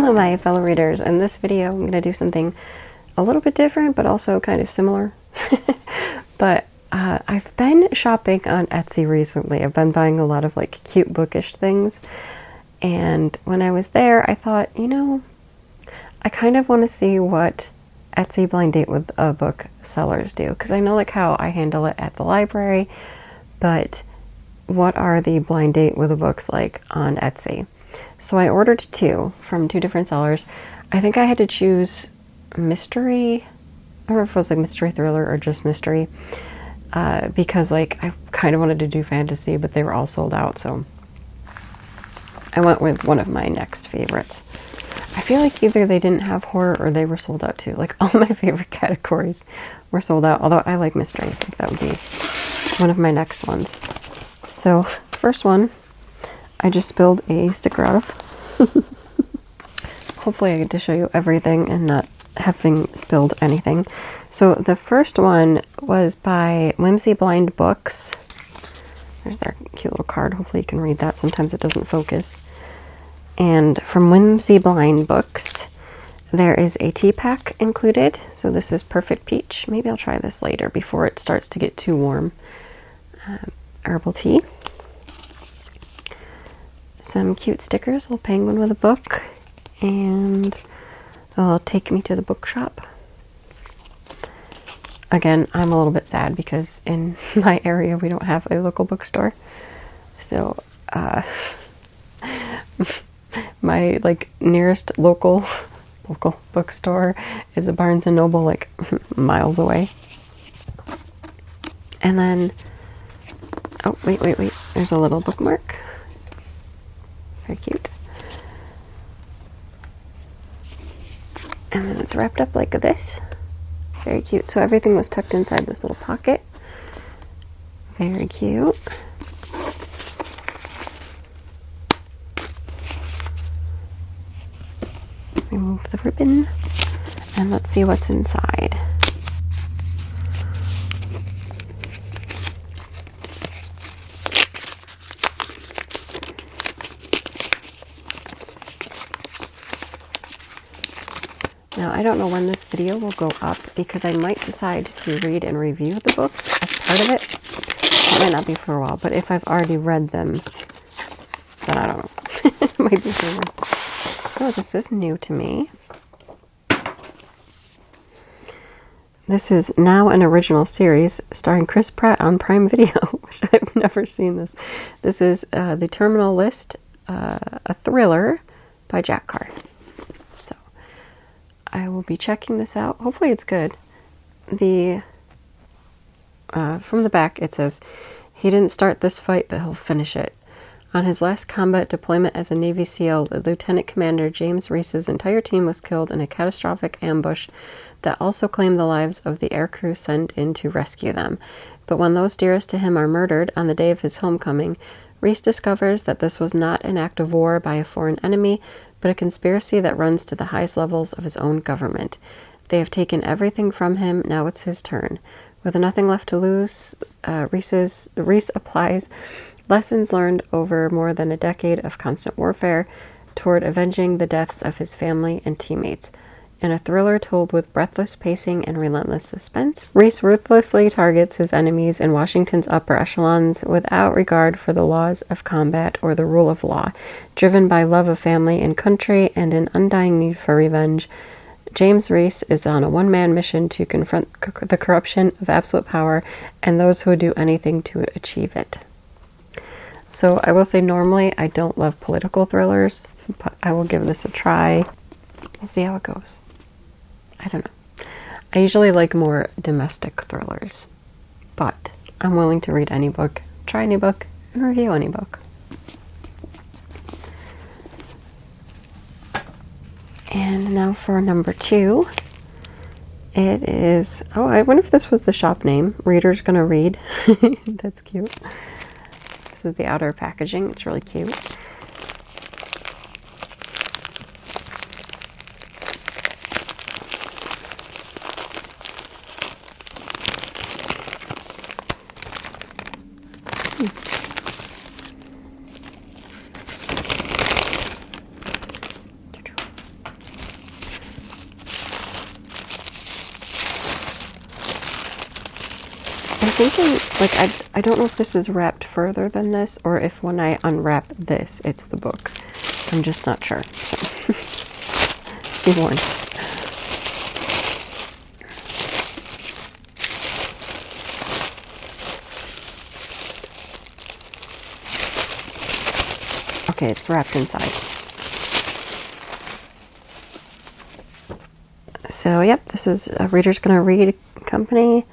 Hello my fellow readers. In this video I'm going to do something a little bit different but also kind of similar. But I've been shopping on Etsy recently. I've been buying a lot of like cute bookish things, and when I was there I thought, you know, I kind of want to see what Etsy blind date with a book sellers do, because I know like how I handle it at the library, but what are the blind date with the books like on Etsy? So I ordered two from two different sellers. I think I had to choose mystery. I don't know if it was like mystery thriller or just mystery, because like I kind of wanted to do fantasy, but they were all sold out, so I went with one of my next favorites. I feel like either they didn't have horror or they were sold out too. Like all my favorite categories were sold out, although I like mystery. I think that would be one of my next ones. So first one, I just spilled a sticker out of. Hopefully I get to show you everything and not having spilled anything. So the first one was by Whimsy Blind Books. There's their cute little card. Hopefully you can read that. Sometimes it doesn't focus. And from Whimsy Blind Books, there is a tea pack included. So this is Perfect Peach. Maybe I'll try this later before it starts to get too warm. Herbal tea. Some cute stickers, a little penguin with a book, and it'll take me to the bookshop. Again, I'm a little bit sad because in my area we don't have a local bookstore. So my like nearest local bookstore is a Barnes & Noble like miles away. And then, oh wait, there's a little bookmark. Very cute. And then it's wrapped up like this. Very cute. So everything was tucked inside this little pocket. Very cute. Remove the ribbon. And let's see what's inside. Now, I don't know when this video will go up because I might decide to read and review the books as part of it. It might not be for a while, but if I've already read them, then I don't know. It might be for a while. Oh, this is new to me. This is now an original series starring Chris Pratt on Prime Video, which I've never seen this. This is The Terminal List, a thriller by Jack Carr. I will be checking this out. Hopefully it's good. From the back it says, he didn't start this fight, but he'll finish it. On his last combat deployment as a Navy SEAL, Lieutenant Commander James Reese's entire team was killed in a catastrophic ambush that also claimed the lives of the aircrew sent in to rescue them. But when those dearest to him are murdered on the day of his homecoming, Reese discovers that this was not an act of war by a foreign enemy, but a conspiracy that runs to the highest levels of his own government. They have taken everything from him, now it's his turn. With nothing left to lose, Reese applies lessons learned over more than a decade of constant warfare toward avenging the deaths of his family and teammates. In a thriller told with breathless pacing and relentless suspense, Reese ruthlessly targets his enemies in Washington's upper echelons without regard for the laws of combat or the rule of law. Driven by love of family and country and an undying need for revenge, James Reese is on a one-man mission to confront the corruption of absolute power and those who would do anything to achieve it. So I will say normally I don't love political thrillers, but I will give this a try. We'll see how it goes. I don't know. I usually like more domestic thrillers, but I'm willing to read any book, try any book, and review any book. And now for number 2. It is, oh, I wonder if this was the shop name. Reader's Gonna Read. That's cute. This is the outer packaging. It's really cute. I'm thinking, like, I don't know if this is wrapped further than this, or if when I unwrap this, it's the book. I'm just not sure. So. Be warned. Okay, it's wrapped inside. So, yep, this is Reader's Gonna Read Company.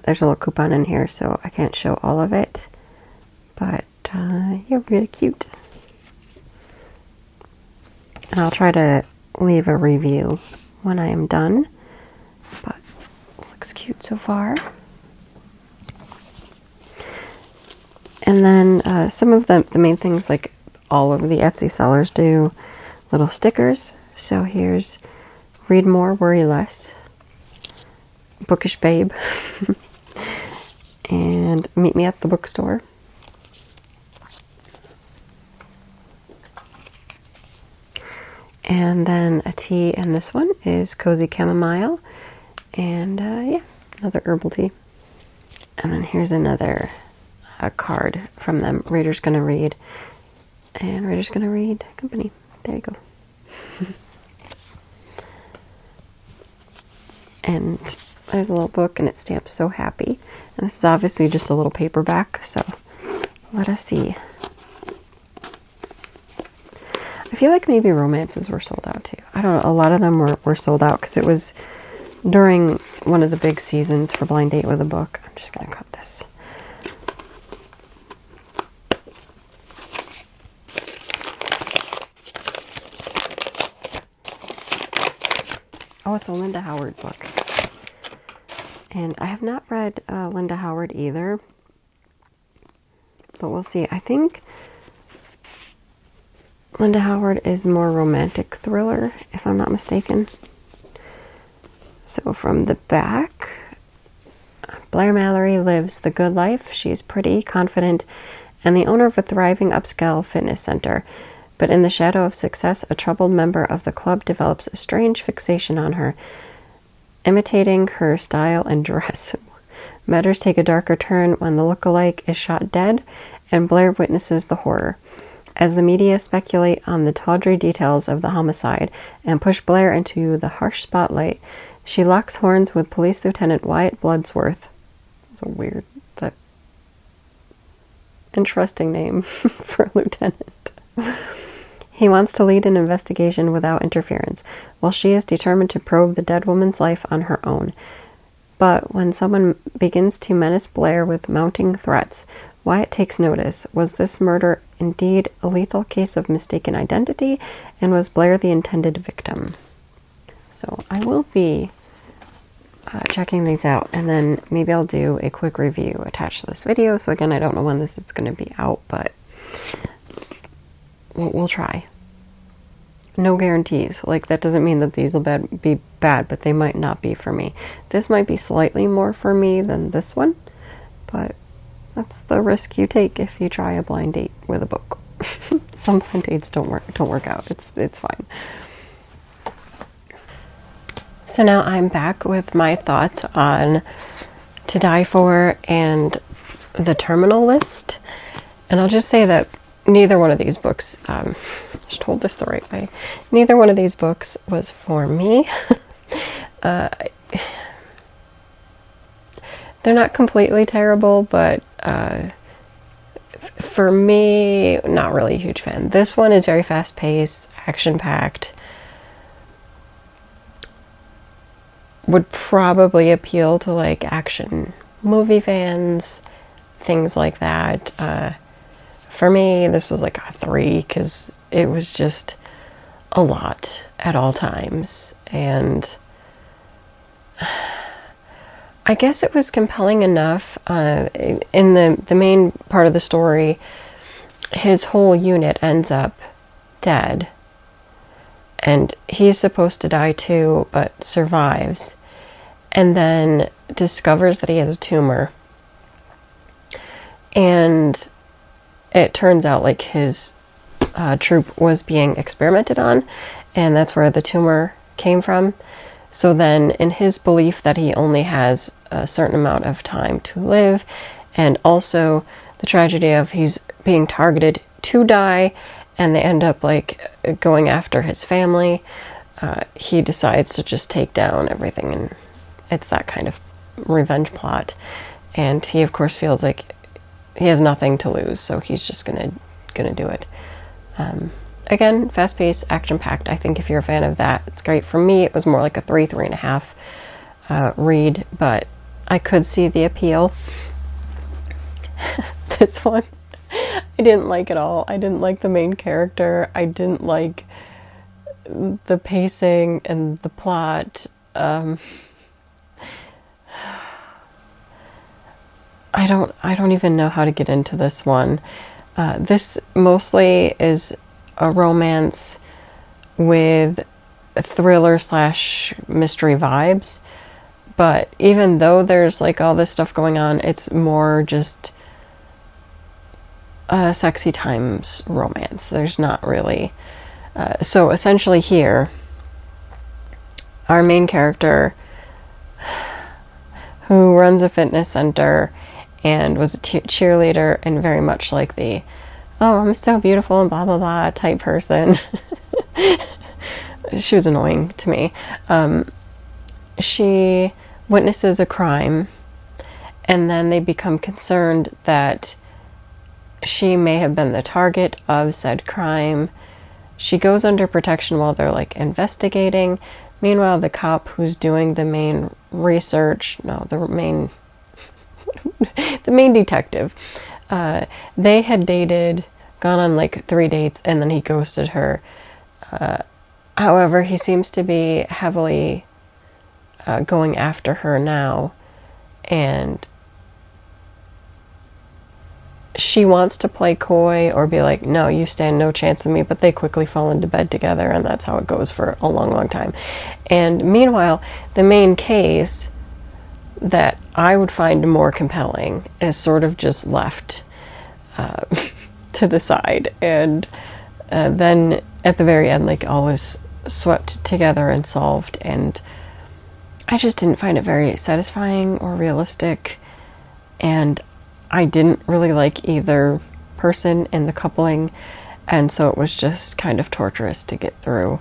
There's a little coupon in here, so I can't show all of it. But, yeah, really cute. And I'll try to leave a review when I am done. But, looks cute so far. And then some of the main things, like all of the Etsy sellers do little stickers. So here's Read More, Worry Less, Bookish Babe, and Meet Me at the Bookstore. And then a tea, and this one is Cozy Chamomile, and yeah, another herbal tea. And then here's another card from them, Reader's Gonna Read, and Reader's Gonna Read Company. There you go. And there's a little book, and it stamps So Happy. And this is obviously just a little paperback, so let us see. I feel like maybe romances were sold out too. I don't know, a lot of them were sold out because it was during one of the big seasons for Blind Date with a Book. I'm just going to cut this. Oh, it's a Linda Howard book. And I have not read Linda Howard either. But we'll see. I think Linda Howard is more romantic thriller, if I'm not mistaken. So from the back, Blair Mallory lives the good life. She's pretty, confident, and the owner of a thriving upscale fitness center. But in the shadow of success, a troubled member of the club develops a strange fixation on her, imitating her style and dress. Matters take a darker turn when the look-alike is shot dead, and Blair witnesses the horror. As the media speculate on the tawdry details of the homicide and push Blair into the harsh spotlight, she locks horns with Police Lieutenant Wyatt Bloodsworth. It's a weird, but interesting name for a lieutenant. He wants to lead an investigation without interference, while she is determined to probe the dead woman's life on her own. But when someone begins to menace Blair with mounting threats, Wyatt takes notice. Was this murder indeed a lethal case of mistaken identity, and was Blair the intended victim? So I will be checking these out, and then maybe I'll do a quick review attached to this video. So again, I don't know when this is going to be out, but we'll try. No guarantees. Like, that doesn't mean that these will be bad, but they might not be for me. This might be slightly more for me than this one, but that's the risk you take if you try a blind date with a book. Some blind dates don't work out. It's fine. So now I'm back with my thoughts on To Die For and The Terminal List, and I'll just say that neither one of these books, just hold this the right way, neither one of these books was for me. They're not completely terrible, but for me, not really a huge fan. This one is very fast-paced, action-packed, would probably appeal to like action movie fans, things like that. For me, this was like a 3 because it was just a lot at all times. And I guess it was compelling enough. In the main part of the story, his whole unit ends up dead. And he's supposed to die too, but survives. And then discovers that he has a tumor. And it turns out like his troop was being experimented on, and that's where the tumor came from. So then in his belief that he only has a certain amount of time to live, and also the tragedy of he's being targeted to die, and they end up like going after his family. He decides to just take down everything, and it's that kind of revenge plot. And he of course feels like he has nothing to lose, so he's just gonna do it. Again, fast-paced, action-packed. I think if you're a fan of that, it's great. For me, it was more like a 3.5 read, but I could see the appeal. This one, I didn't like at all. I didn't like the main character. I didn't like the pacing and the plot. I don't even know how to get into this one. This mostly is a romance with thriller / mystery vibes, but even though there's like all this stuff going on, it's more just a sexy times romance. There's not really so essentially here, our main character, who runs a fitness center and was a cheerleader and very much like the "oh, I'm so beautiful" and blah blah blah type person. She was annoying to me. She witnesses a crime, and then they become concerned that she may have been the target of said crime. She goes under protection while they're like investigating. Meanwhile, the cop who's doing the main research, the main detective, they had dated, gone on like 3 dates, and then he ghosted her. However, he seems to be heavily going after her now, and she wants to play coy or be like, "No, you stand no chance with me," but they quickly fall into bed together, and that's how it goes for a long, long time. And meanwhile, the main case that I would find more compelling is sort of just left to the side, and then at the very end, like, all is swept together and solved, and I just didn't find it very satisfying or realistic, and I didn't really like either person in the coupling, and so it was just kind of torturous to get through.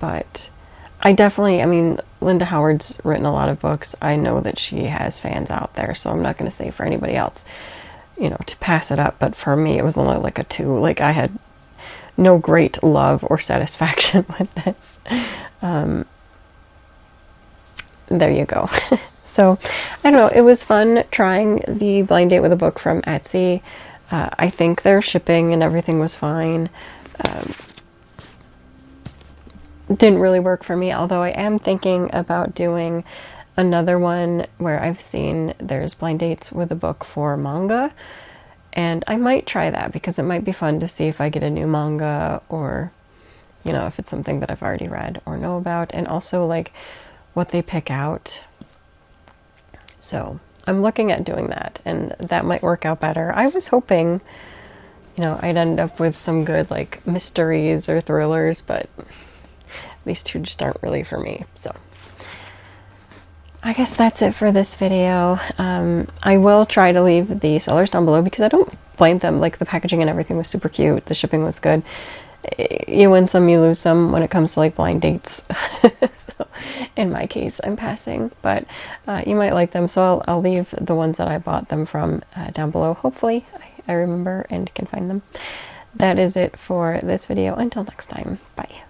But I mean, Linda Howard's written a lot of books. I know that she has fans out there, so I'm not going to say for anybody else, to pass it up, but for me, it was only like a 2. Like, I had no great love or satisfaction with this. There you go. So, I don't know, it was fun trying the blind date with a book from Etsy. I think their shipping and everything was fine. Didn't really work for me, although I am thinking about doing another one where I've seen there's blind dates with a book for manga, and I might try that because it might be fun to see if I get a new manga, or, if it's something that I've already read or know about, and also, like, what they pick out. So I'm looking at doing that, and that might work out better. I was hoping, I'd end up with some good, like, mysteries or thrillers, but these two just aren't really for me. So I guess that's it for this video. I will try to leave the sellers down below because I don't blame them. Like, the packaging and everything was super cute. The shipping was good. You win some, you lose some when it comes to, like, blind dates. So in my case, I'm passing, but you might like them, so I'll leave the ones that I bought them from down below. Hopefully I remember and can find them. That is it for this video. Until next time, bye.